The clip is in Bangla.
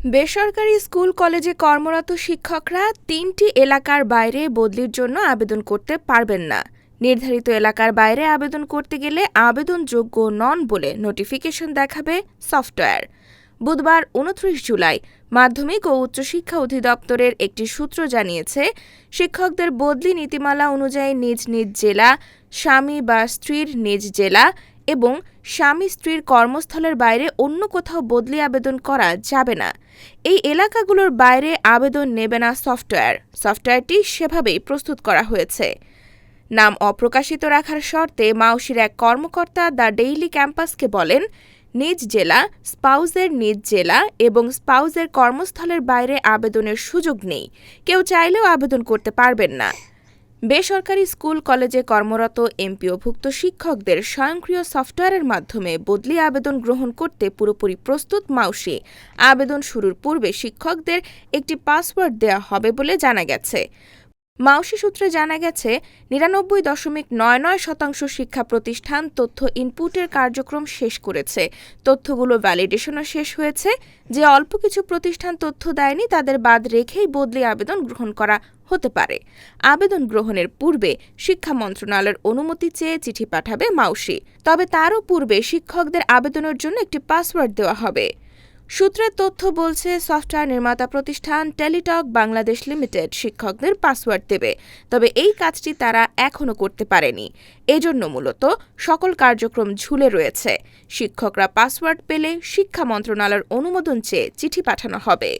বেসরকারি স্কুল কলেজে কর্মরত শিক্ষকরা ৩টি এলাকার বাইরে বদলির জন্য আবেদন করতে পারবেন না। নির্ধারিত এলাকার বাইরে আবেদন করতে গেলে আবেদনযোগ্য নন বলে নোটিফিকেশন দেখাবে সফটওয়্যার। বুধবার ২৯ জুলাই মাধ্যমিক ও উচ্চশিক্ষা অধিদপ্তরের একটি সূত্র জানিয়েছে, শিক্ষকদের বদলি নীতিমালা অনুযায়ী নিজ নিজ জেলা, স্বামী বা স্ত্রীর নিজ জেলা এবং স্বামী স্ত্রীর কর্মস্থলের বাইরে অন্য কোথাও বদলি আবেদন করা যাবে না। এই এলাকাগুলোর বাইরে আবেদন নেবে না সফটওয়্যারটি সেভাবেই প্রস্তুত করা হয়েছে। নাম অপ্রকাশিত রাখার শর্তে মাউশির এক কর্মকর্তা দ্য ডেইলি ক্যাম্পাসকে বলেন, নিজ জেলা, স্পাউসের নিজ জেলা এবং স্পাউসের কর্মস্থলের বাইরে আবেদনের সুযোগ নেই। কেউ চাইলেও আবেদন করতে পারবেন না। বেসরকারি স্কুল কলেজে কর্মরত এমপিওভুক্ত শিক্ষকদের স্বয়ংক্রিয় সফটওয়্যারের মাধ্যমে বদলি আবেদন গ্রহণ করতে পুরোপুরি প্রস্তুত মাউশি। আবেদন শুরুর পূর্বে শিক্ষকদের একটি পাসওয়ার্ড দেওয়া হবে বলে জানা গেছে। মাউশি সূত্রে জানা গেছে, ৯৯.৯৯% শিক্ষা প্রতিষ্ঠান তথ্য ইনপুটের কার্যক্রম শেষ করেছে। তথ্যগুলো ভ্যালিডেশনও শেষ হয়েছে। যে অল্প কিছু প্রতিষ্ঠান তথ্য দেয়নি তাদের বাদ রেখেই বদলি আবেদন গ্রহণ করা হতে পারে। আবেদন গ্রহণের পূর্বে শিক্ষা মন্ত্রণালয়ের অনুমতি চেয়ে চিঠি পাঠাবে মাউশি। তবে তারও পূর্বে শিক্ষকদের আবেদনের জন্য একটি পাসওয়ার্ড দেওয়া হবে। সূত্রের তথ্য বলছে, সফটওয়্যার নির্মাতা প্রতিষ্ঠান টেলিটক বাংলাদেশ লিমিটেড শিক্ষকদের পাসওয়ার্ড দেবে। তবে এই কাজটি তারা এখনও করতে পারেনি। এজন্য মূলত সকল কার্যক্রম ঝুলে রয়েছে। শিক্ষকরা পাসওয়ার্ড পেলে শিক্ষা মন্ত্রণালয়ের অনুমোদন চেয়ে চিঠি পাঠানো হবে।